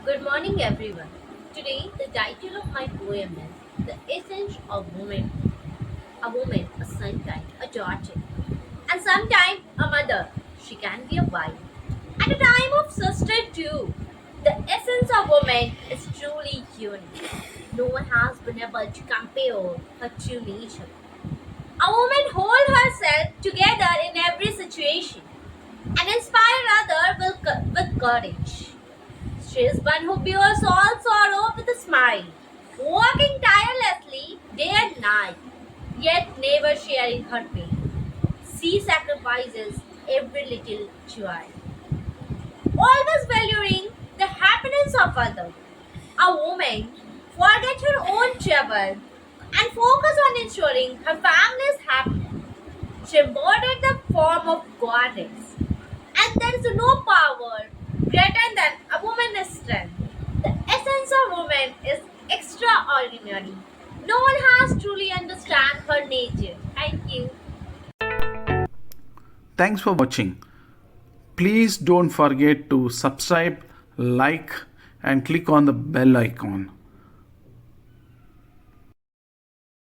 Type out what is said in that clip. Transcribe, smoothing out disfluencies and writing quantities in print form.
Good morning, everyone. Today, the title of my poem is The Essence of Woman. A woman, a sometime, a daughter, and sometime a mother. She can be a wife. At a time of sister, too. The essence of woman is truly unique. No one has been able to compare her true nature. A woman holds herself together in every situation and inspire others with courage. She is one who bears all sorrow with a smile, working tirelessly day and night, yet never sharing her pain. She sacrifices every little joy, always valuing the happiness of others. A woman forgets her own trouble and focus on ensuring her family's happiness. She embodied the form of goddess, and there is no power greater than a woman's strength. The essence of woman is extraordinary. No one has truly understand her nature. Thank you. Thanks for watching. Please don't forget to subscribe, like, and click on the bell icon.